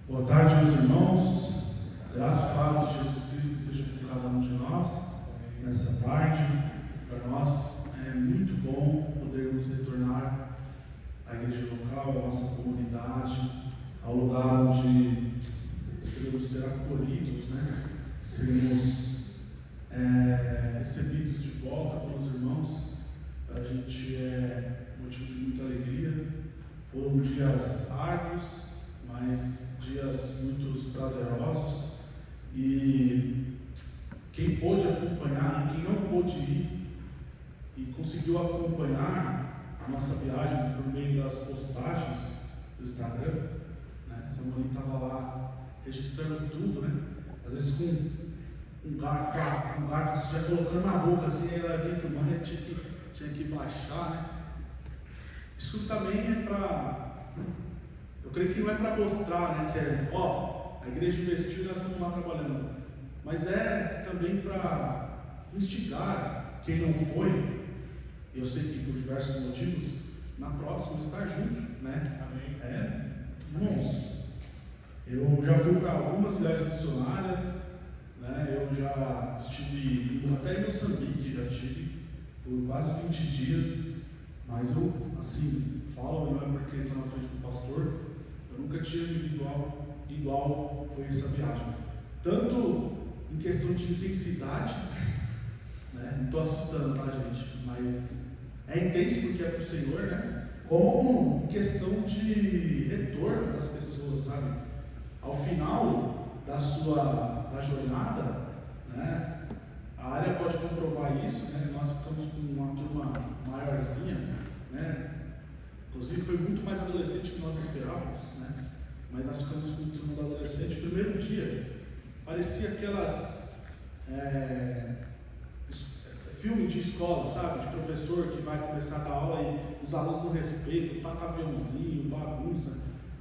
Boa tarde, meus irmãos. Graças e paz de Jesus Cristo seja com cada um de nós nessa tarde. Para nós é muito bom podermos retornar à igreja local, à nossa comunidade, ao lugar onde podemos ser acolhidos, sermos recebidos de volta pelos irmãos. Para a gente é motivo de muita alegria. Foram dias árduos, mas dias muito prazerosos, e quem pôde acompanhar e quem não pôde ir e conseguiu acompanhar a nossa viagem por meio das postagens do Instagram, Samuel estava lá registrando tudo, às vezes com um garfo você já colocando na boca assim, aí ela vinha filmando, tinha que baixar, Isso também é para... Eu creio que não é para mostrar, que é, a igreja investiu e nós estamos lá trabalhando, mas é também para instigar quem não foi. Eu sei que por diversos motivos, na próxima estar junto, Amém. Irmãos, eu já fui para algumas viagens missionárias, eu já estive até em Moçambique, já estive por quase 20 dias, mas eu, falo, não é porque estou na frente do pastor, eu nunca tinha vivido algo igual foi essa viagem. Tanto em questão de intensidade, não estou assustando, tá, gente? Mas é intenso porque é para o Senhor, como em questão de retorno das pessoas, sabe? Ao final da jornada, a área pode comprovar isso, Nós estamos com uma turma maiorzinha, Inclusive foi muito mais adolescente que nós esperávamos, Mas nós ficamos com uma turma de adolescente. Primeiro dia, parecia aquelas filme de escola, sabe? De professor que vai começar a dar aula e os alunos não respeitam, taca aviãozinho, bagunça.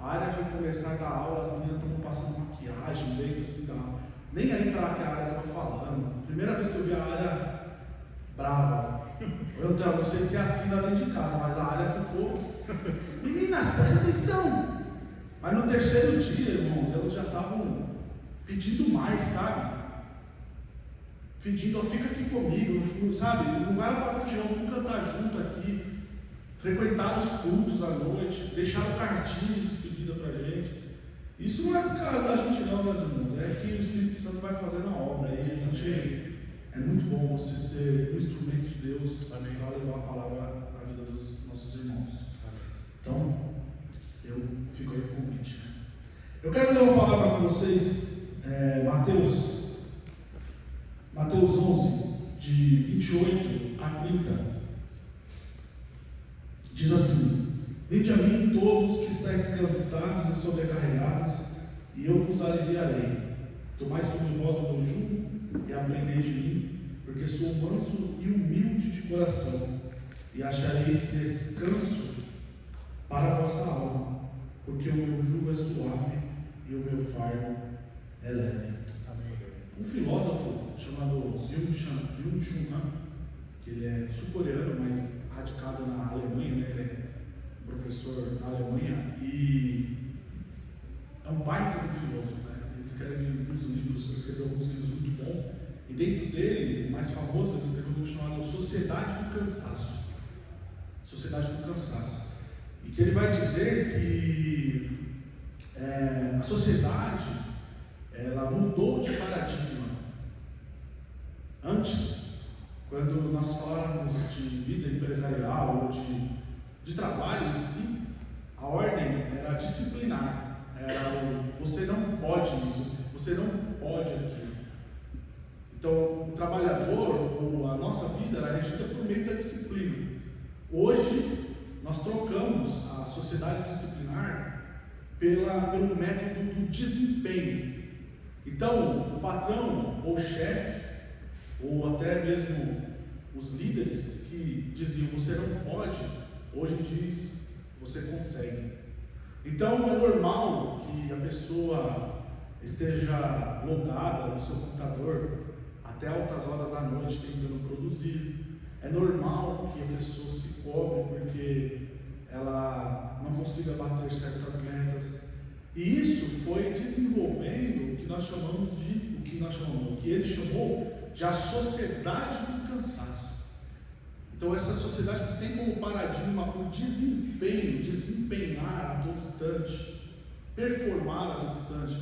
A área foi começar a dar aula, as meninas estavam passando maquiagem dentro assim da aula. Nem aí para que a área estava falando. Primeira vez que eu vi a área brava. Eu não sei se é assim lá dentro de casa, mas a área ficou. Meninas, prestem atenção! Mas no terceiro dia, irmãos, elas já estavam pedindo mais, sabe? Pedindo, fica aqui comigo, sabe? Não vai lá para frente, não, vamos cantar junto aqui. Frequentaram os cultos à noite, deixaram cartinha de despedida para a gente. Isso não é por causa da gente, não, meus irmãos, é que o Espírito Santo vai fazendo a obra aí. A gente, é muito bom você ser um instrumento de Deus também para levar a palavra à vida dos nossos irmãos. Então, eu fico aí com o convite. Eu quero ler uma palavra com vocês, Mateus 11, de 28 a 30. Diz assim: Vinde a mim todos os que estáis cansados e sobrecarregados, e eu vos aliviarei. Tomai sobre vós o meu jugo e aprendei de mim, porque sou manso e humilde de coração, e achareis descanso para a vossa alma, porque o meu jugo é suave e o meu fardo é leve. Um filósofo chamado Byung-Chul Han, que ele é sul-coreano, mas radicado na Alemanha, ele é professor na Alemanha, e é um baita de um filósofo, Ele escreve escreveu alguns livros muito bons, e dentro dele, o mais famoso, ele escreveu um livro chamado Sociedade do Cansaço. Sociedade do Cansaço. E que ele vai dizer que a sociedade, ela mudou de paradigma. Antes, quando nós falávamos de vida empresarial ou de trabalho em si, a ordem era disciplinar. Você não pode isso, você não pode aquilo. Então, o trabalhador, ou a nossa vida, era regida por meio da disciplina. Hoje, nós trocamos a sociedade disciplinar pelo método do desempenho. Então, o patrão ou o chefe, ou até mesmo os líderes que diziam você não pode, hoje diz você consegue. Então é normal que a pessoa esteja logada no seu computador até altas horas da noite tentando produzir. É normal que a pessoa se cobre porque ela não consiga bater certas metas. E isso foi desenvolvendo o que ele chamou de a sociedade do cansaço. Então essa sociedade tem como paradigma o desempenho, desempenhar a todo instante, performar a todo instante,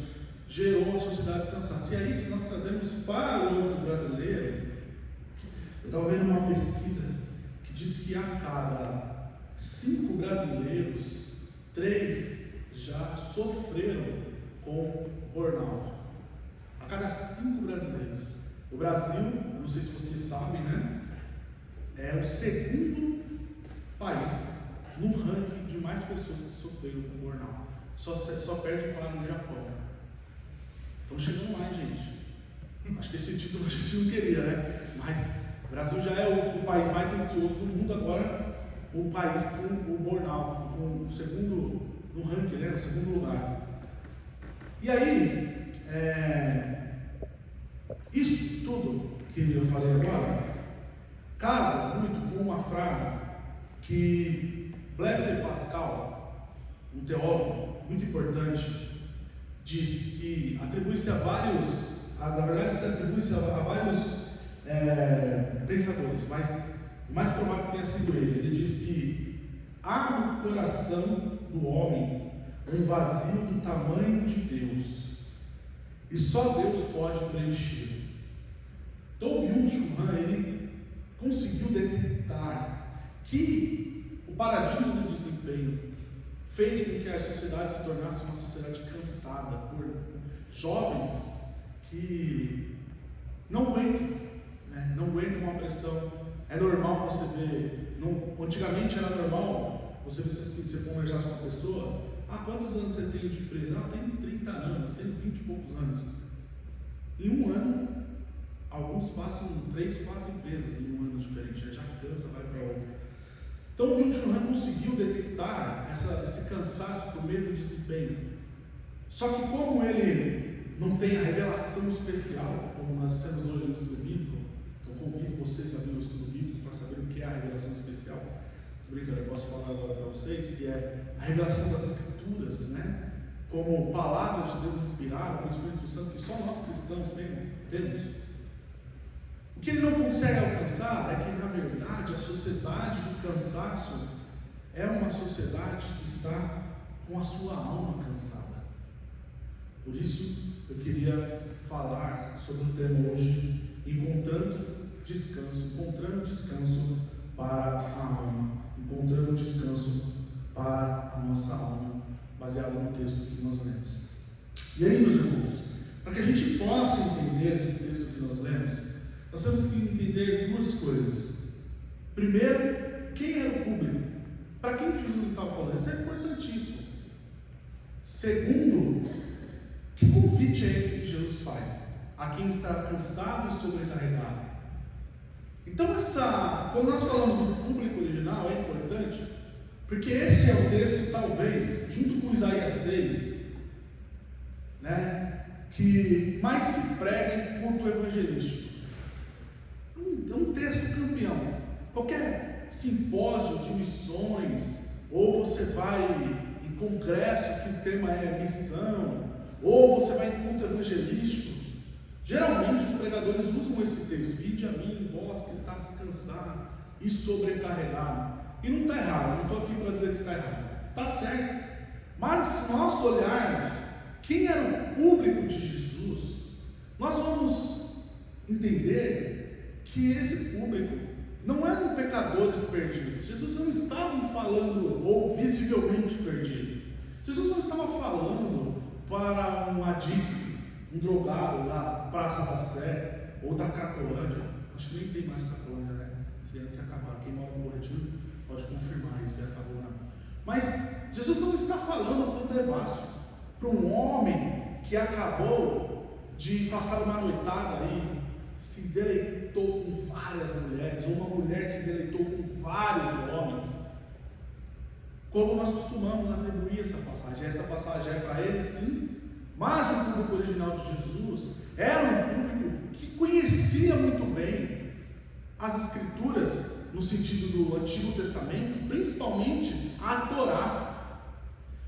gerou a sociedade do cansaço. E aí, se nós trazemos para o âmbito brasileiro, eu estava vendo uma pesquisa que diz que a cada 5 brasileiros, 3 já sofreram com burnout. A cada 5 brasileiros. O Brasil, não sei se vocês sabem, né? É o segundo país no ranking de mais pessoas que sofreram com burnout. Só perde para o Japão. Estamos chegando lá, gente. Acho que esse título a gente não queria, né? Mas o Brasil já é o país mais ansioso do mundo, agora o país com o burnout, com o segundo no ranking, né? No segundo lugar. E aí, isso tudo que eu falei agora casa muito com uma frase que Blaise Pascal, um teólogo muito importante, diz que atribui-se a vários, na verdade se atribui-se a vários pensadores, mas o mais provável que tenha sido ele. Ele diz que há no coração do homem um vazio do tamanho de Deus, e só Deus pode preencher. Então Byung-Chul Han, ele conseguiu detectar que o paradigma do desempenho fez com que a sociedade se tornasse uma sociedade cansada por jovens que não aguentam, né? Não aguentam uma pressão. É normal você ver, antigamente era normal você ver se você conversasse com uma pessoa: quantos anos você tem de empresa? Tenho 30 anos, tenho 20 e poucos anos. Em um ano, alguns passam 3, 4 empresas em um ano diferente, já cansa, vai para outra. Então o Byung-Chul Han conseguiu detectar esse cansaço por meio do desempenho. Só que como ele não tem a revelação especial, como nós temos hoje no estudo bíblico, eu convido vocês a ver o estudo bíblico para saber o que é a revelação especial. Estou brincando, eu posso falar agora para vocês, que é a revelação das Escrituras, né? Como palavra de Deus inspirada pelo Espírito Santo, que só nós cristãos temos. O que ele não consegue alcançar é que, na verdade, a sociedade do cansaço é uma sociedade que está com a sua alma cansada. Por isso, eu queria falar sobre o tema hoje: encontrando descanso para a alma, encontrando descanso para a nossa alma, baseado no texto que nós lemos. E aí, meus irmãos, para que a gente possa entender esse texto que nós lemos, nós temos que entender 2 coisas. Primeiro, quem era o público? Para quem que Jesus estava falando? Isso é importantíssimo. Segundo, que convite é esse que Jesus faz a quem está cansado e sobrecarregado? Então, quando nós falamos do público original, é importante, porque esse é o texto, talvez, junto com Isaías 6, né, que mais se prega em culto evangelístico. É um texto campeão. Qualquer simpósio de missões, ou você vai em congresso que o tema é missão, ou você vai em culto evangelístico, geralmente os pregadores usam esse texto: vinde a mim, vós que está cansado e sobrecarregado. E não está errado, não estou aqui para dizer que está errado, está certo. Mas se nós olharmos quem era o público de Jesus, nós vamos entender que esse público não eram pecadores perdidos. Jesus não estava falando, ou visivelmente perdido. Jesus não estava falando para um adicto, um drogado da Praça da Sé, ou da Cracolândia. Acho que nem tem mais Cracolândia, né? Esse ano que acabar. Quem mora no Retiro pode confirmar isso, acabou não. Mas Jesus não está falando para um devasso, para um homem que acabou de passar uma noitada aí, se deleitou com várias mulheres, ou uma mulher que se deleitou com vários homens, como nós costumamos atribuir essa passagem. Essa passagem é para ele, sim, mas o público original de Jesus era um público que conhecia muito bem as Escrituras, no sentido do Antigo Testamento, principalmente a Torá.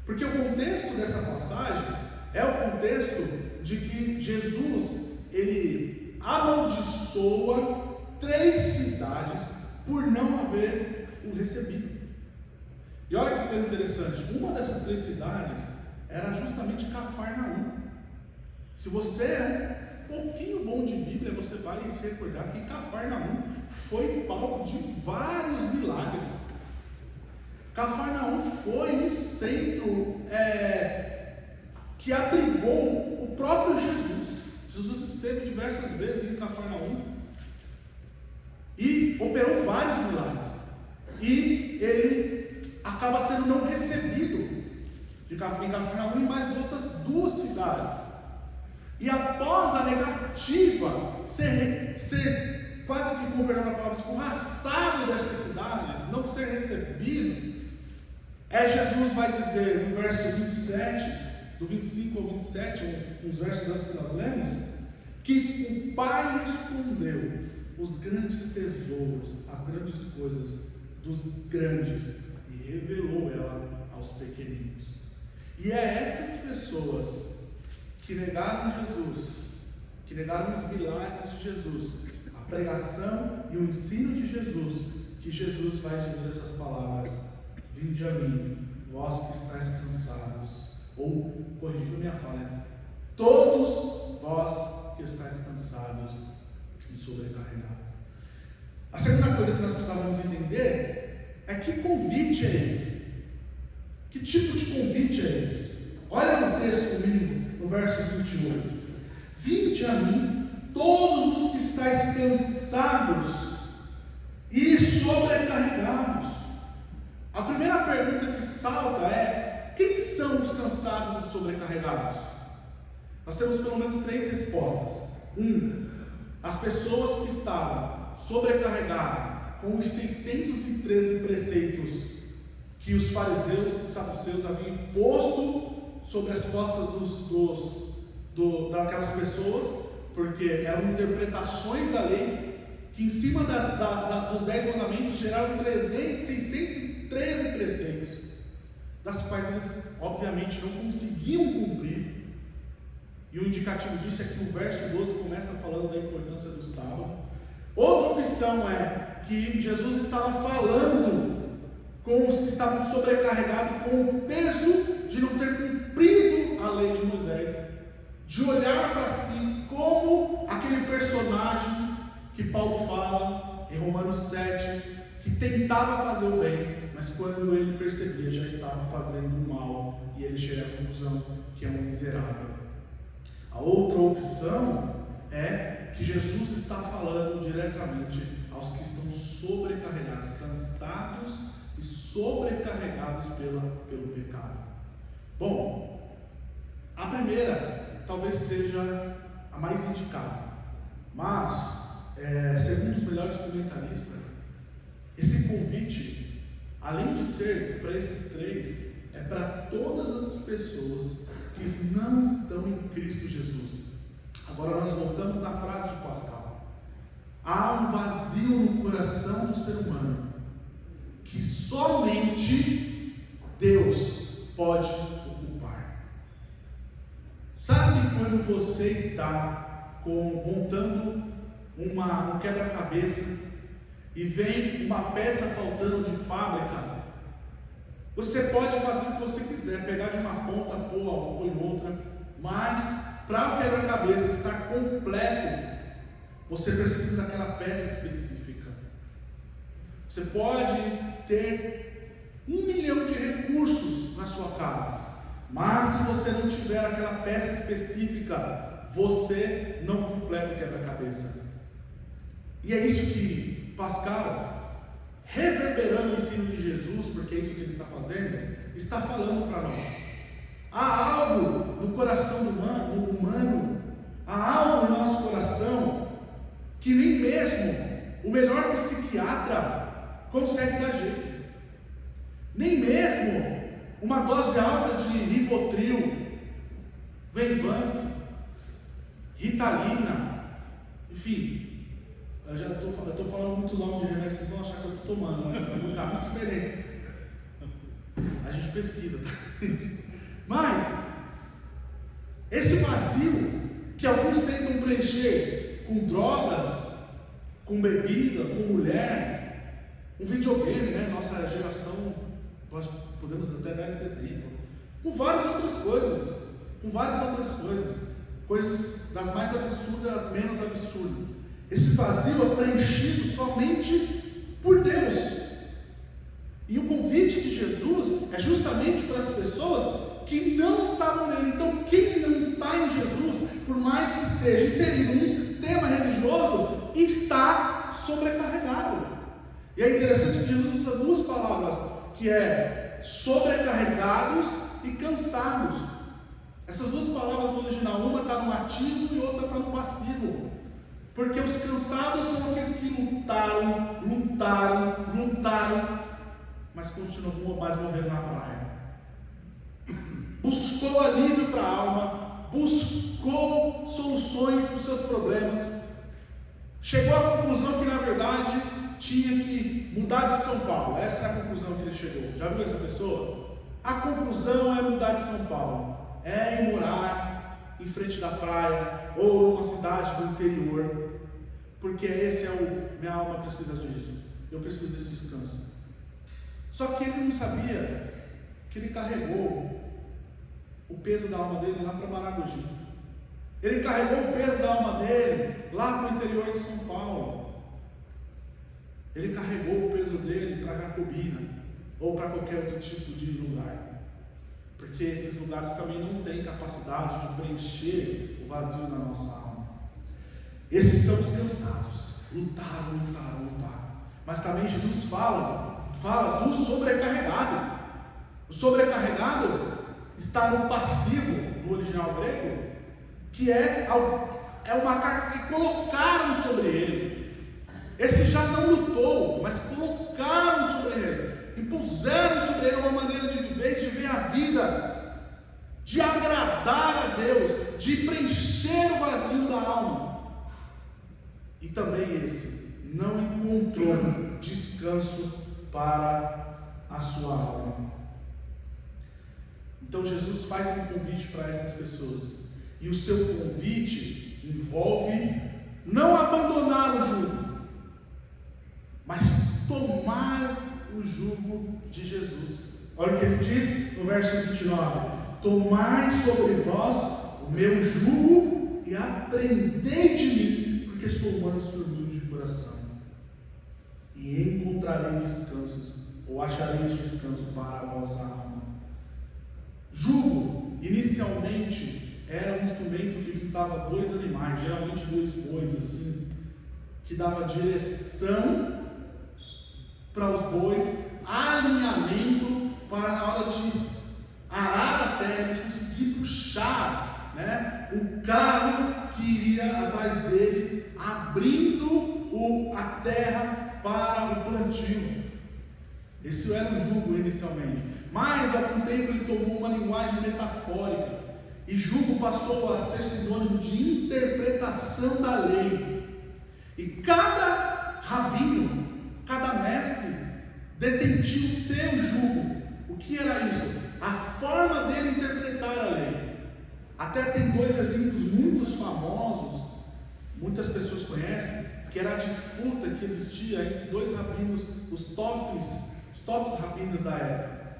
Porque o contexto dessa passagem é o contexto de que Jesus, ele amaldiçoa 3 cidades por não haver o recebido. E olha que coisa interessante, uma dessas 3 cidades era justamente Cafarnaum. Se você é um pouquinho bom de Bíblia, você vai se recordar que Cafarnaum foi palco de vários milagres. Cafarnaum foi um centro que abrigou o próprio Jesus. Jesus esteve diversas vezes em Cafarnaum e operou vários milagres. E ele acaba sendo não recebido em Cafarnaum e mais outras 2 cidades. E após a negativa ser quase que, com perdão da palavra, escorraçado dessas cidades, não ser recebido, Jesus vai dizer no verso 27, do 25 ao 27, uns versos antes que nós lemos, que o Pai escondeu os grandes tesouros, as grandes coisas dos grandes e revelou ela aos pequeninos. E é essas pessoas que negaram Jesus, que negaram os milagres de Jesus, a pregação e o ensino de Jesus, que Jesus vai dizer essas palavras: vinde a mim, vós que estáis cansados, ou, corrigindo minha fala, todos vós que estáis cansados e sobrecarregados. A segunda coisa que nós precisamos entender é que convite é esse? Que tipo de convite é esse? Olha no texto comigo, no verso 28. Vinde a mim, todos os que estáis cansados e sobrecarregados. A primeira pergunta que salta é: quem são os cansados e sobrecarregados? Nós temos pelo menos 3 respostas. 1. As pessoas que estavam sobrecarregadas com os 613 preceitos que os fariseus e saduceus haviam imposto sobre as costas daquelas pessoas, porque eram interpretações da lei que, em cima dos 10 mandamentos, geraram 613 preceitos, das quais eles obviamente não conseguiam cumprir. E o indicativo disso é que o verso 12 começa falando da importância do sábado. Outra opção é que Jesus estava falando com os que estavam sobrecarregados com o peso de não ter cumprido a lei de Moisés, de olhar para si como aquele personagem que Paulo fala em Romanos 7, que tentava fazer o bem, mas quando ele percebia, já estava fazendo o mal, e ele chega à conclusão que é um miserável. A outra opção é que Jesus está falando diretamente aos que estão sobrecarregados, cansados e sobrecarregados pelo pecado. Bom, a primeira talvez seja a mais indicada, mas, segundo os melhores comentaristas, esse convite, além de ser para esses 3, é para todas as pessoas que não estão em Cristo Jesus. Agora nós voltamos à frase de Pascal: há um vazio no coração do ser humano que somente Deus pode ocupar. Sabe quando você está montando um quebra-cabeça e vem uma peça faltando de fábrica? Você pode fazer o que você quiser, pegar de uma ponta, pôr em outra, mas para o quebra-cabeça estar completo, você precisa daquela peça específica. Você pode ter 1 milhão de recursos na sua casa, mas se você não tiver aquela peça específica, você não completa o quebra-cabeça. E é isso que Pascal, reverberando o ensino de Jesus, porque é isso que ele está fazendo, está falando para nós. Há algo no coração humano, há algo no nosso coração que nem mesmo o melhor psiquiatra consegue dar jeito. Nem mesmo uma dose alta de Rivotril, Venvance, Ritalina, enfim. Eu já estou falando muito nome de remédio, vocês vão achar que eu estou tomando, né? Está muito diferente. A gente pesquisa, tá? Mas esse vazio que alguns tentam preencher com drogas, com bebida, com mulher, um videogame, né? Nossa geração, nós podemos até dar esse exemplo, com várias outras coisas, coisas das mais absurdas às menos absurdas. Esse vazio é preenchido somente por Deus. E o convite de Jesus é justamente para as pessoas que não estavam nele. Então, quem não está em Jesus, por mais que esteja inserido num sistema religioso, está sobrecarregado. E é interessante que Jesus usa duas palavras, que é sobrecarregados e cansados. Essas duas palavras no original, uma está no ativo e outra está no passivo. Porque os cansados são aqueles que lutaram, mas continuam mais morrendo na praia. Buscou alívio para a alma, buscou soluções para os seus problemas, chegou à conclusão que na verdade tinha que mudar de São Paulo. Essa é a conclusão que ele chegou. Já viu essa pessoa? A conclusão é mudar de São Paulo, é ir morar em frente da praia ou numa cidade do interior, porque minha alma precisa disso, eu preciso desse descanso. Só que ele não sabia que ele carregou o peso da alma dele lá para Maragogi. Ele carregou o peso da alma dele lá para o interior de São Paulo. Ele carregou o peso dele para Jacobina ou para qualquer outro tipo de lugar, porque esses lugares também não têm capacidade de preencher o vazio da nossa alma. Esses são os cansados, lutaram. Mas também Jesus fala do sobrecarregado. O sobrecarregado está no passivo, no original grego, que é uma carga que colocaram sobre ele. Esse já não lutou, mas colocaram sobre ele, impuseram sobre ele uma maneira de viver, de ver a vida, de agradar a Deus, de preencher o vazio da alma. E também esse não encontrou descanso para a sua alma. Então Jesus faz um convite para essas pessoas, e o seu convite envolve não abandonar o jugo, mas tomar o jugo de Jesus. Olha o que ele diz no verso 29: tomai sobre vós o meu jugo e aprendei de mim, porque sou manso e humilde de coração, e encontrarei descansos, ou achareis descanso para a vossa alma. Jugo, inicialmente, era um instrumento que juntava dois animais, geralmente dois bois, assim, que dava direção para os bois, alinhamento para na hora de arar a terra, eles conseguirem puxar, né, o carro que iria atrás dele, abrindo a terra para o plantio. Esse era o jugo inicialmente. Mas, ao tempo, ele tomou uma linguagem metafórica, e jugo passou a ser sinônimo de interpretação da lei. E cada rabino, cada mestre, detentia o seu jugo. O que era isso? A forma dele interpretar a lei. Até tem dois exemplos muito famosos, muitas pessoas conhecem, que era a disputa que existia entre dois rabinos, os tops rabinos da época,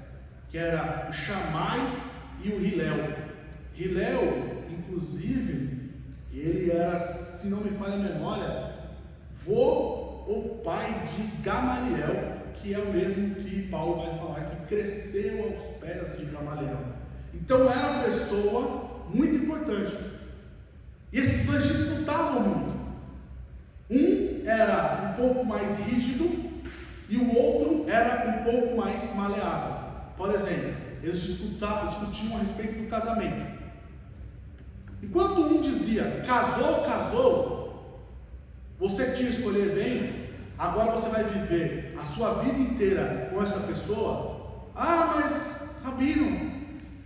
que era o Shammai e o Hillel. Hillel, inclusive, ele era, se não me falha a memória, vô ou pai de Gamaliel, que é o mesmo que Paulo vai falar, que cresceu aos pés de Gamaliel. Então era uma pessoa muito importante. E esses dois disputavam muito. Um era um pouco mais rígido e o outro era um pouco mais maleável. Por exemplo, eles discutiam a respeito do casamento. Enquanto um dizia, casou, você tinha que escolher bem, agora você vai viver a sua vida inteira com essa pessoa. Ah, mas, rabino,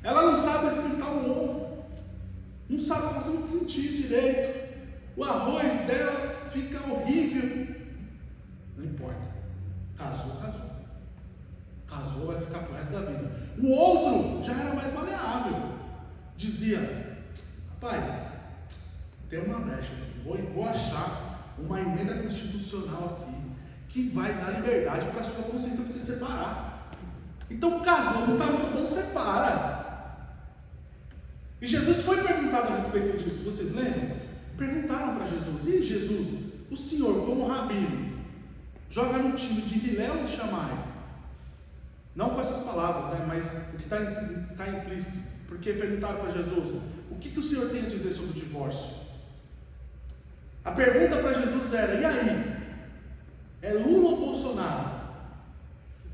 ela não sabe fritar um ovo, não sabe fazer um quintinho direito, o arroz dela fica horrível. Não importa, casou, vai ficar pro resto da vida. O outro já era mais maleável. Dizia: rapaz, tem uma brecha, vou achar uma emenda constitucional aqui que vai dar liberdade para a sua consciência para você separar. Então, casou, não está muito bom, separa. E Jesus foi perguntado a respeito disso, vocês lembram? Perguntaram para Jesus: e Jesus, o senhor, como rabino, joga no time de Hillel ou de Shammai? Não com essas palavras, né? Mas o que está implícito. Porque perguntaram para Jesus: o que o senhor tem a dizer sobre o divórcio? A pergunta para Jesus era: e aí? É Lula ou Bolsonaro?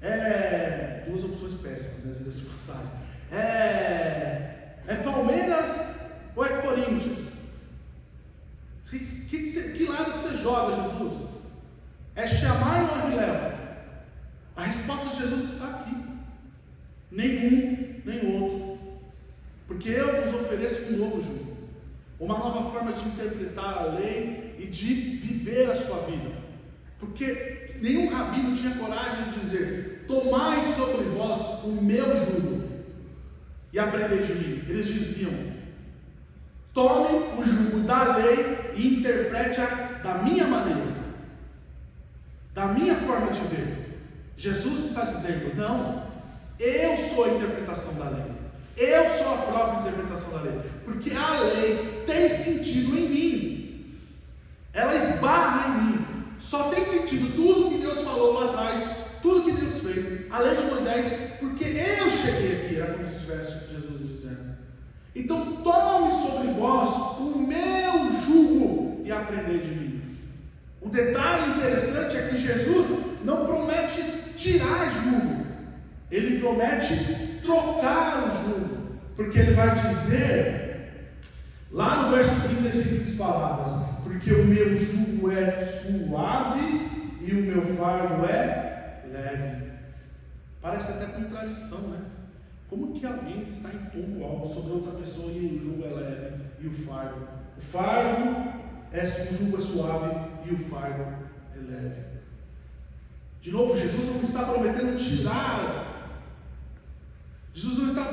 É duas opções péssimas, né, de passagem. É Palmeiras ou é Corinthians? Que lado que você joga, Jesus? É Shammai ou Hillel? A resposta de Jesus está aqui: nenhum, nem outro. Porque eu vos ofereço um novo jugo, uma nova forma de interpretar a lei e de viver a sua vida. Porque nenhum rabino tinha coragem de dizer: tomai sobre vós o meu jugo e aprendei de mim. Eles diziam: tomem o jugo da lei e interprete-a da minha maneira, da minha forma de ver. Jesus está dizendo: não, eu sou a interpretação da lei, eu sou a própria interpretação da lei, porque a lei tem sentido em mim, ela esbarra em mim. Só tem sentido tudo que Deus falou lá atrás, tudo que Deus fez, a lei de Moisés, porque eu cheguei aqui. Era como se estivesse Jesus dizendo: então tome sobre vós o meu jugo e aprendei de mim. O detalhe interessante é que Jesus não promete tirar jugo, ele promete trocar o jugo, porque ele vai dizer lá no verso 35 das palavras: porque o meu jugo é suave e o meu fardo é leve. Parece até contradição, né? Como que alguém está impondo algo sobre outra pessoa e o jugo é leve e o fardo? O jugo é suave e o fardo é leve. De novo, Jesus não está prometendo tirar. Jesus não está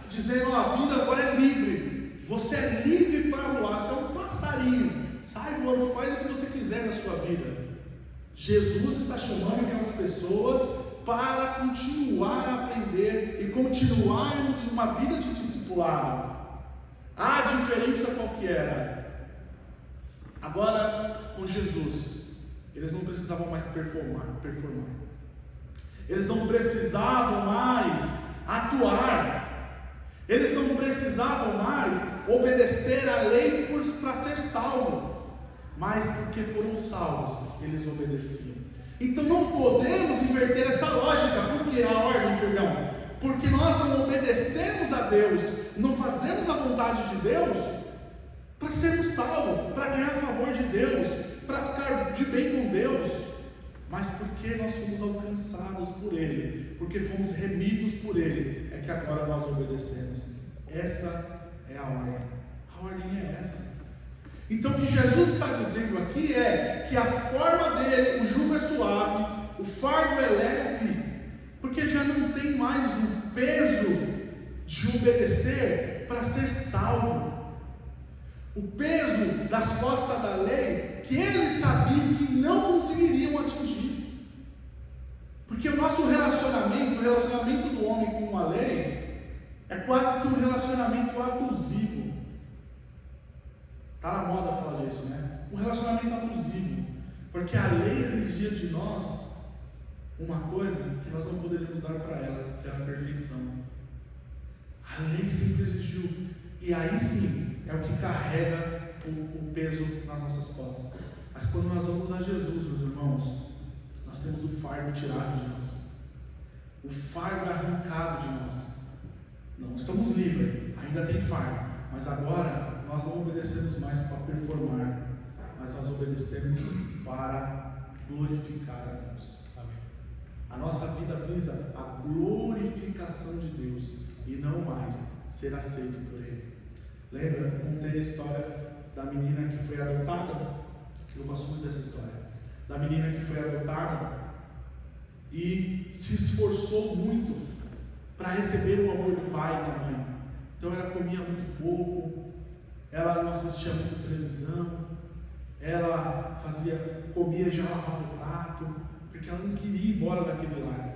dizendo: a vida agora é livre. Você é livre para voar. Você é um passarinho. Sai voando, faz o que você quiser na sua vida. Jesus está chamando aquelas pessoas para continuar a aprender e continuar uma vida de discipulado. A diferença qual que era? Agora, com Jesus, eles não precisavam mais performar. Eles não precisavam mais atuar. Eles não precisavam mais obedecer à lei para ser salvo. Mas porque foram salvos, eles obedeciam. Então não podemos inverter essa lógica. Porque nós não obedecemos a Deus, não fazemos a vontade de Deus para sermos salvos, para ganhar favor de Deus, para ficar de bem com Deus, mas porque nós fomos alcançados por Ele, porque fomos remidos por Ele, é que agora nós obedecemos. Essa é a ordem. A ordem é essa. Então o que Jesus está dizendo aqui é que a forma dele, o jugo é suave, o fardo é leve, porque já não tem mais o peso de obedecer para ser salvo. O peso das costas da lei, que eles sabiam que não conseguiriam atingir. Porque o nosso relacionamento, o relacionamento do homem com a lei, é quase que um relacionamento abusivo. Está na moda falar disso, né? Um relacionamento abusivo. Porque a lei exigia de nós uma coisa que nós não poderíamos dar para ela, que era a perfeição. A lei sempre exigiu. E aí sim, é o que carrega o peso nas nossas costas. Mas quando nós vamos a Jesus, meus irmãos, nós temos o fardo tirado de nós. O fardo arrancado de nós. Não estamos livres, ainda tem fardo. Mas agora nós não obedecemos mais para performar, mas nós obedecemos para glorificar a Deus. Amém. A nossa vida visa a glorificação de Deus e não mais ser aceito por Ele. Lembra? Eu contei a história da menina que foi adotada. Eu gosto muito dessa história. Da menina que foi adotada e se esforçou muito para receber o amor do pai e da mãe. Então ela comia muito pouco, ela não assistia muito televisão, ela comia e já lavava o prato, porque ela não queria ir embora daquele lar.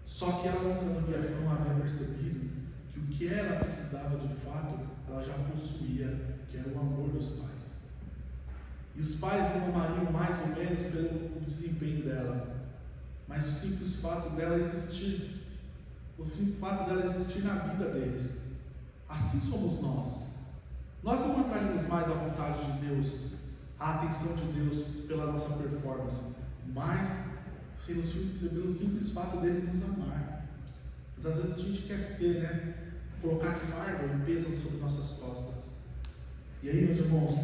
Só que ela não havia percebido que o que ela precisava de fato, ela já possuía, que era o amor dos pais. E os pais não amariam mais ou menos pelo desempenho dela, mas o simples fato dela existir, o simples fato dela existir na vida deles. Assim somos nós. Nós não atraímos mais a vontade de Deus, a atenção de Deus pela nossa performance, mas pelo simples fato dele nos amar. Mas às vezes a gente quer ser, colocar fardo e peso sobre nossas costas. E aí, meus irmãos,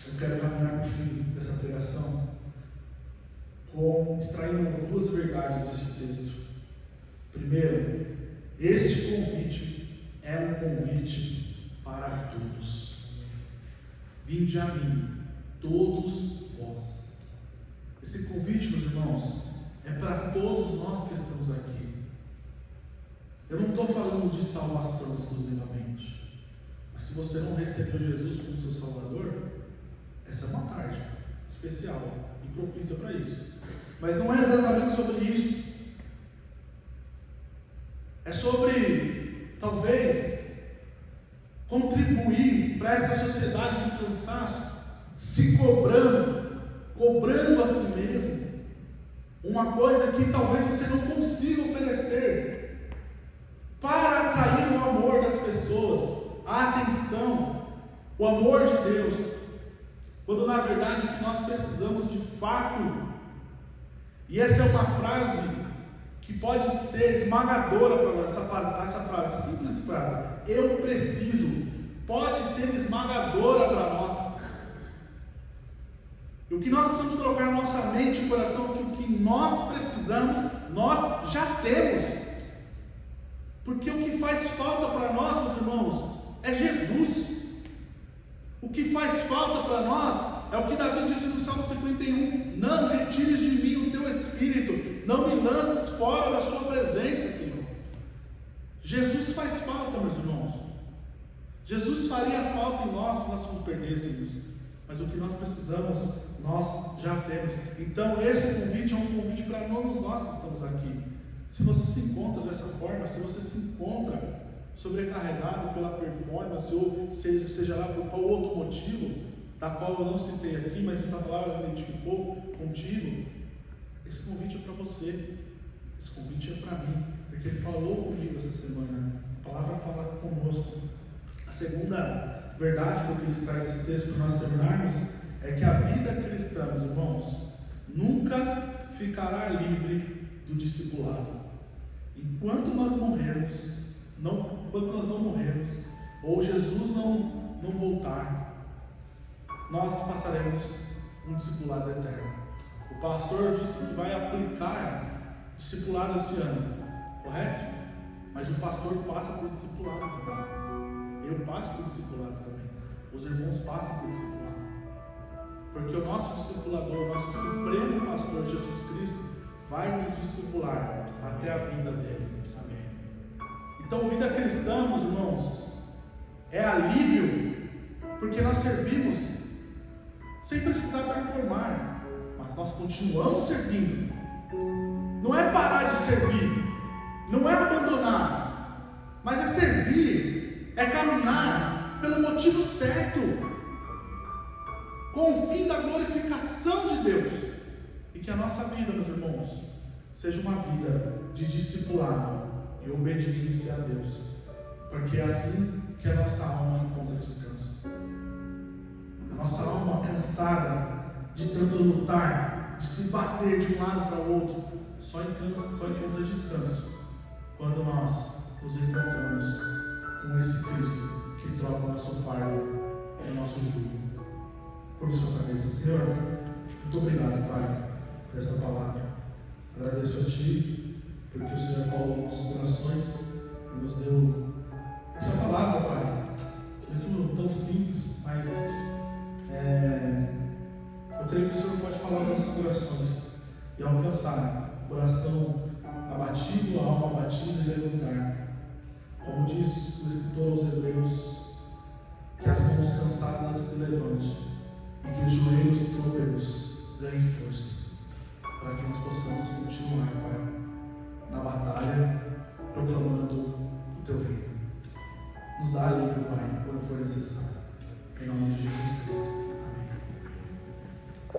eu quero caminhar para o fim dessa pregação extraindo duas verdades desse texto. Primeiro, este convite é um convite para todos. Vinde a mim, todos vós. Esse convite, meus irmãos, é para todos nós que estamos aqui. Eu não estou falando de salvação exclusivamente, mas se você não recebeu Jesus como seu Salvador, essa é uma tarde especial e propícia para isso. Mas não é exatamente sobre isso. É sobre, talvez, contribuir para essa sociedade do cansaço, se cobrando a si mesmo, uma coisa que talvez você não consiga oferecer, para atrair o amor das pessoas, a atenção, o amor de Deus, quando na verdade o que nós precisamos de fato, e essa é uma frase que pode ser esmagadora para nós, essa simples frase, eu preciso, pode ser esmagadora para nós. E o que nós precisamos colocar na nossa mente e coração é que o que nós precisamos, nós já temos. Porque o que faz falta para nós, meus irmãos, é Jesus. O que faz falta para nós é o que Davi disse no Salmo 51: não retires de mim o teu espírito, não me lances fora da sua presença, Senhor. Jesus faz falta, meus irmãos. Jesus faria falta em nós se nós nos perdêssemos, mas o que nós precisamos, nós já temos. Então esse convite é um convite para todos nós que estamos aqui. Se você se encontra dessa forma, se você se encontra sobrecarregado pela performance, ou seja lá por qual outro motivo, da qual eu não citei aqui, mas essa palavra se identificou contigo, esse convite é para você, esse convite é para mim, porque ele falou comigo essa semana, a palavra fala conosco. A segunda verdade que eu queria extrair desse texto para nós terminarmos é que a vida cristã, meus irmãos, nunca ficará livre do discipulado. Enquanto nós não morrermos, ou Jesus não voltar, nós passaremos um discipulado eterno. O pastor disse que vai aplicar discipulado esse ano, correto? Mas o pastor passa por discipulado também. Eu passo por discipulado também. Os irmãos passam por discipulado. Porque o nosso discipulador, o nosso supremo pastor Jesus Cristo, vai nos discipular até a vinda dele. Amém. Então, vida cristã, meus irmãos, é alívio, porque nós servimos sem precisar performar, mas nós continuamos servindo. Não é parar de servir, não é abandonar, mas é servir, é caminhar pelo motivo certo, com o fim da glorificação de Deus. E que a nossa vida, meus irmãos, seja uma vida de discipulado e obediência a Deus, porque é assim que a nossa alma encontra descanso. A nossa alma cansada de tanto lutar, de se bater de um lado para o outro, só encontra descanso quando nós nos encontramos com esse Cristo que troca o nosso fardo e o nosso jugo. Por sua cabeça, Senhor, muito obrigado, Pai, por essa palavra. Agradeço a Ti, porque o Senhor falou aos nossos corações e nos deu essa palavra, Pai, mesmo tão simples, mas eu creio que o Senhor pode falar aos nossos corações e alcançar o coração abatido, a alma abatida e levantar. Como diz o escritor aos Hebreus, que as mãos cansadas se levantem e que os joelhos trôpegos ganhem força, para que nós possamos continuar, Pai, na batalha, proclamando o Teu reino. Nos dá livre, Pai, quando for necessário. Em nome de Jesus Cristo.